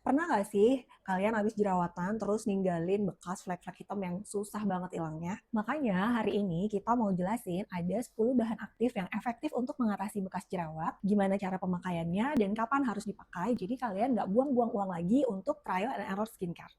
Pernah nggak sih kalian habis jerawatan terus ninggalin bekas flek-flek hitam yang susah banget hilangnya? Makanya hari ini kita mau jelasin ada 10 bahan aktif yang efektif untuk mengatasi bekas jerawat, gimana cara pemakaiannya, dan kapan harus dipakai, jadi kalian nggak buang-buang uang lagi untuk trial and error skincare.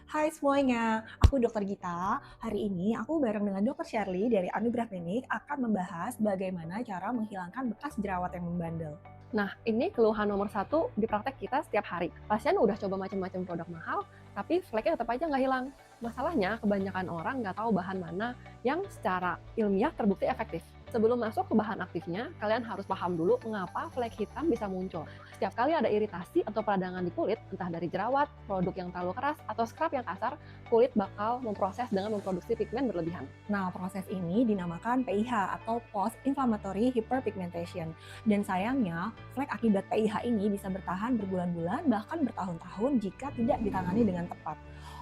Hai semuanya, aku Dokter Gita. Hari ini aku bareng dengan Dokter Shirley dari Anugerah Klinik akan membahas bagaimana cara menghilangkan bekas jerawat yang membandel. Nah, ini keluhan nomor satu di praktek kita setiap hari. Pasien udah coba macam-macam produk mahal, tapi fleknya tetap aja nggak hilang. Masalahnya, kebanyakan orang nggak tahu bahan mana yang secara ilmiah terbukti efektif. Sebelum masuk ke bahan aktifnya, kalian harus paham dulu mengapa flek hitam bisa muncul. Setiap kali ada iritasi atau peradangan di kulit, entah dari jerawat, produk yang terlalu keras, atau scrub yang kasar, kulit bakal memproses dengan memproduksi pigmen berlebihan. Nah, proses ini dinamakan PIH atau Post Inflammatory Hyperpigmentation. Dan sayangnya, flek akibat PIH ini bisa bertahan berbulan-bulan bahkan bertahun-tahun jika tidak ditangani dengan tepat.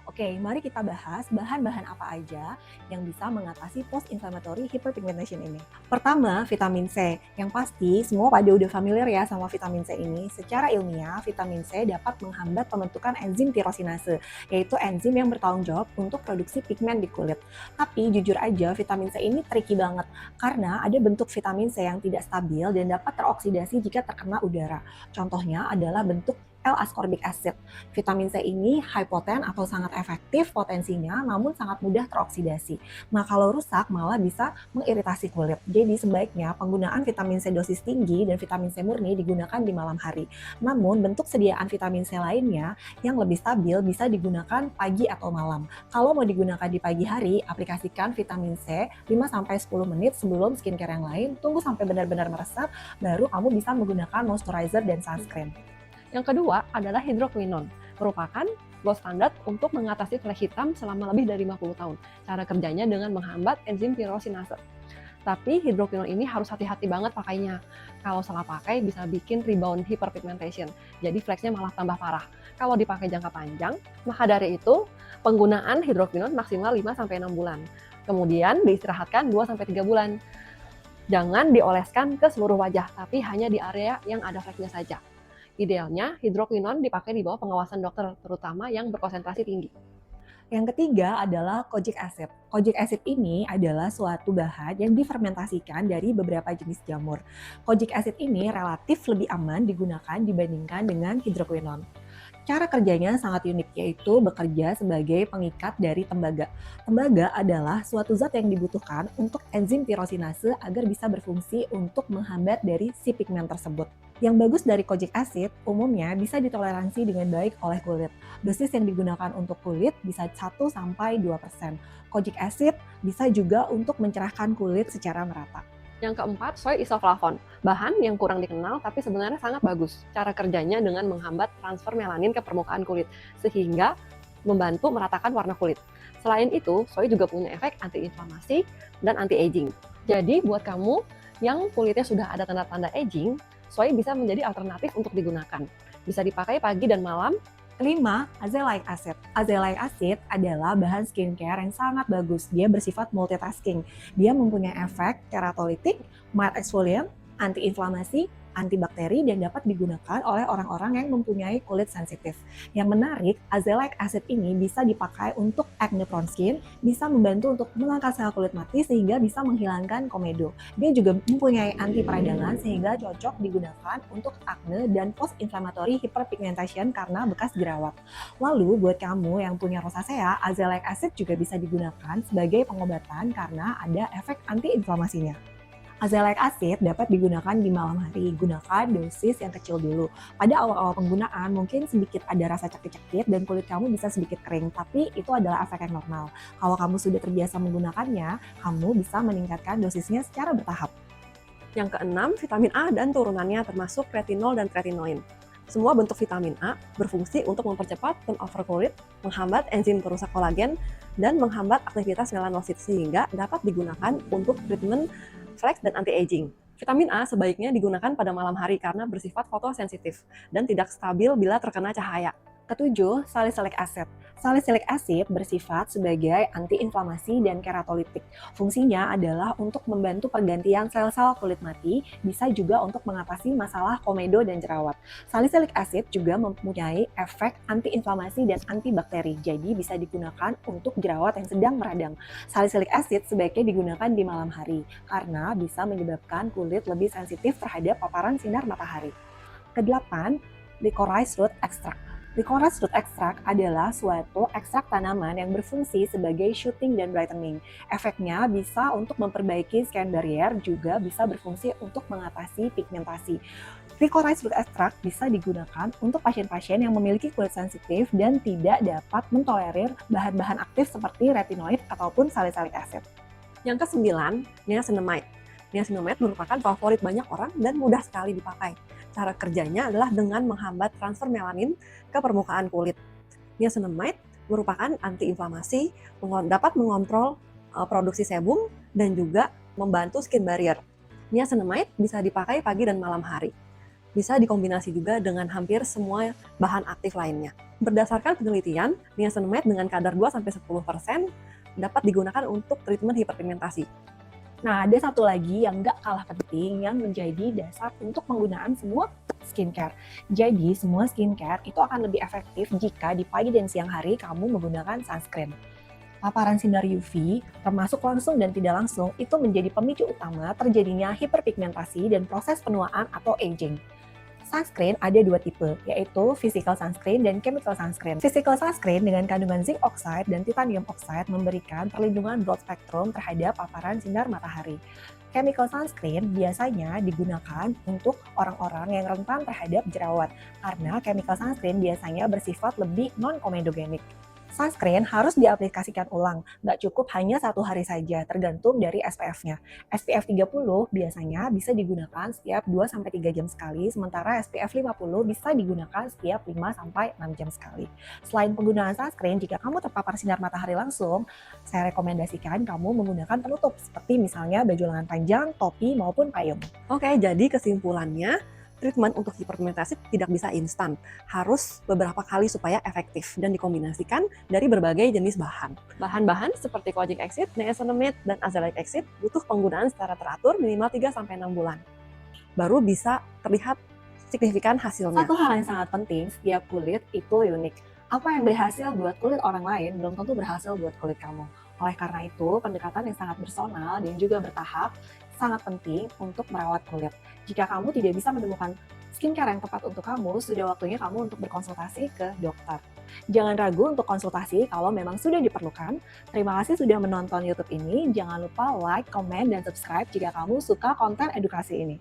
Oke, mari kita bahas bahan-bahan apa aja yang bisa mengatasi Post Inflammatory Hyperpigmentation ini. Pertama, vitamin C. Yang pasti, semua pada udah familiar ya sama vitamin C ini. Secara ilmiah, vitamin C dapat menghambat pembentukan enzim tirosinase, yaitu enzim yang bertanggung jawab untuk produksi pigmen di kulit. Tapi jujur aja vitamin C ini tricky banget karena ada bentuk vitamin C yang tidak stabil dan dapat teroksidasi jika terkena udara. Contohnya adalah bentuk L-ascorbic acid. Vitamin C ini high poten atau sangat efektif potensinya namun sangat mudah teroksidasi. Nah, kalau rusak malah bisa mengiritasi kulit. Jadi sebaiknya penggunaan vitamin C dosis tinggi dan vitamin C murni digunakan di malam hari. Namun bentuk sediaan vitamin C lainnya yang lebih stabil bisa digunakan pagi atau malam. Kalau mau digunakan di pagi hari, aplikasikan vitamin C 5-10 menit sebelum skincare yang lain, tunggu sampai benar-benar meresap, baru kamu bisa menggunakan moisturizer dan sunscreen. Yang kedua adalah hidroquinon, merupakan gold standard untuk mengatasi flek hitam selama lebih dari 50 tahun. Cara kerjanya dengan menghambat enzim tirosinase. Tapi hidroquinon ini harus hati-hati banget pakainya. Kalau salah pakai bisa bikin rebound hyperpigmentation, jadi fleknya malah tambah parah. Kalau dipakai jangka panjang, maka dari itu penggunaan hidroquinon maksimal 5-6 bulan. Kemudian diistirahatkan 2-3 bulan. Jangan dioleskan ke seluruh wajah, tapi hanya di area yang ada fleknya saja. Idealnya, hidroquinon dipakai di bawah pengawasan dokter, terutama yang berkonsentrasi tinggi. Yang ketiga adalah kojic acid. Kojic acid ini adalah suatu bahan yang difermentasikan dari beberapa jenis jamur. Kojic acid ini relatif lebih aman digunakan dibandingkan dengan hidroquinon. Cara kerjanya sangat unik, yaitu bekerja sebagai pengikat dari tembaga. Tembaga adalah suatu zat yang dibutuhkan untuk enzim tirosinase agar bisa berfungsi untuk menghambat dari si pigmen tersebut. Yang bagus dari kojic acid umumnya bisa ditoleransi dengan baik oleh kulit. Dosis yang digunakan untuk kulit bisa 1-2%. Kojic acid bisa juga untuk mencerahkan kulit secara merata. Yang keempat, soy isoflavon, bahan yang kurang dikenal tapi sebenarnya sangat bagus. Cara kerjanya dengan menghambat transfer melanin ke permukaan kulit, sehingga membantu meratakan warna kulit. Selain itu, soy juga punya efek anti-inflamasi dan anti-aging. Jadi, buat kamu yang kulitnya sudah ada tanda-tanda aging, soy bisa menjadi alternatif untuk digunakan. Bisa dipakai pagi dan malam. Kelima, azelaic acid. Azelaic acid adalah bahan skincare yang sangat bagus. Dia bersifat multitasking. Dia mempunyai efek keratolitik, mild exfoliant, anti-inflamasi, antibakteri, dan dapat digunakan oleh orang-orang yang mempunyai kulit sensitif. Yang menarik, azelaic acid ini bisa dipakai untuk acne prone skin, bisa membantu untuk mengangkat sel kulit mati sehingga bisa menghilangkan komedo. Dia juga mempunyai anti peradangan sehingga cocok digunakan untuk acne dan post inflammatory hyperpigmentation karena bekas jerawat. Lalu buat kamu yang punya rosacea, azelaic acid juga bisa digunakan sebagai pengobatan karena ada efek anti-inflamasinya. Azelaic acid dapat digunakan di malam hari. Gunakan dosis yang kecil dulu. Pada awal-awal penggunaan mungkin sedikit ada rasa cekit-cekit dan kulit kamu bisa sedikit kering, tapi itu adalah efek yang normal. Kalau kamu sudah terbiasa menggunakannya, kamu bisa meningkatkan dosisnya secara bertahap. Yang keenam, vitamin A dan turunannya termasuk retinol dan tretinoin. Semua bentuk vitamin A berfungsi untuk mempercepat turnover kulit, menghambat enzim perusak kolagen, dan menghambat aktivitas melanosit sehingga dapat digunakan untuk treatment flek dan anti-aging. Vitamin A sebaiknya digunakan pada malam hari karena bersifat fotosensitif dan tidak stabil bila terkena cahaya. Ketujuh, salicylic acid. Salicylic acid bersifat sebagai antiinflamasi dan keratolitik. Fungsinya adalah untuk membantu pergantian sel-sel kulit mati, bisa juga untuk mengatasi masalah komedo dan jerawat. Salicylic acid juga mempunyai efek antiinflamasi dan antibakteri, jadi bisa digunakan untuk jerawat yang sedang meradang. Salicylic acid sebaiknya digunakan di malam hari, karena bisa menyebabkan kulit lebih sensitif terhadap paparan sinar matahari. Kedelapan, licorice root extract. Licorice root extract adalah suatu ekstrak tanaman yang berfungsi sebagai shooting dan brightening. Efeknya bisa untuk memperbaiki skin barrier, juga bisa berfungsi untuk mengatasi pigmentasi. Licorice root extract bisa digunakan untuk pasien-pasien yang memiliki kulit sensitif dan tidak dapat mentolerir bahan-bahan aktif seperti retinoid ataupun salicylic acid. Yang kesembilan, niacinamide. Niacinamide merupakan favorit banyak orang dan mudah sekali dipakai. Cara kerjanya adalah dengan menghambat transfer melanin ke permukaan kulit. Niacinamide merupakan antiinflamasi, dapat mengontrol produksi sebum dan juga membantu skin barrier. Niacinamide bisa dipakai pagi dan malam hari. Bisa dikombinasi juga dengan hampir semua bahan aktif lainnya. Berdasarkan penelitian, niacinamide dengan kadar 2-10% dapat digunakan untuk treatment hiperpigmentasi. Nah, ada satu lagi yang nggak kalah penting yang menjadi dasar untuk penggunaan semua skincare. Jadi, semua skincare itu akan lebih efektif jika di pagi dan siang hari kamu menggunakan sunscreen. Paparan sinar UV, termasuk langsung dan tidak langsung, itu menjadi pemicu utama terjadinya hiperpigmentasi dan proses penuaan atau aging. Sunscreen ada dua tipe, yaitu physical sunscreen dan chemical sunscreen. Physical sunscreen dengan kandungan zinc oxide dan titanium oxide memberikan perlindungan broad spectrum terhadap paparan sinar matahari. Chemical sunscreen biasanya digunakan untuk orang-orang yang rentan terhadap jerawat, karena chemical sunscreen biasanya bersifat lebih non-komedogenik. Sunscreen harus diaplikasikan ulang, nggak cukup hanya 1 hari saja, tergantung dari SPF-nya. SPF 30 biasanya bisa digunakan setiap 2-3 jam sekali, sementara SPF 50 bisa digunakan setiap 5-6 jam sekali. Selain penggunaan sunscreen, jika kamu terpapar sinar matahari langsung, saya rekomendasikan kamu menggunakan penutup, seperti misalnya baju lengan panjang, topi, maupun payung. Oke, jadi kesimpulannya, treatment untuk hiperpigmentasi tidak bisa instan, harus beberapa kali supaya efektif dan dikombinasikan dari berbagai jenis bahan. Bahan-bahan seperti kojic acid, niacinamide, dan azelaic acid butuh penggunaan secara teratur minimal 3-6 bulan. Baru bisa terlihat signifikan hasilnya. Satu hal yang sangat penting, setiap kulit itu unik. Apa yang berhasil buat kulit orang lain belum tentu berhasil buat kulit kamu. Oleh karena itu, pendekatan yang sangat personal dan juga bertahap sangat penting untuk merawat kulit. Jika kamu tidak bisa menemukan skincare yang tepat untuk kamu, sudah waktunya kamu untuk berkonsultasi ke dokter. Jangan ragu untuk konsultasi kalau memang sudah diperlukan. Terima kasih sudah menonton YouTube ini. Jangan lupa like, comment, dan subscribe jika kamu suka konten edukasi ini.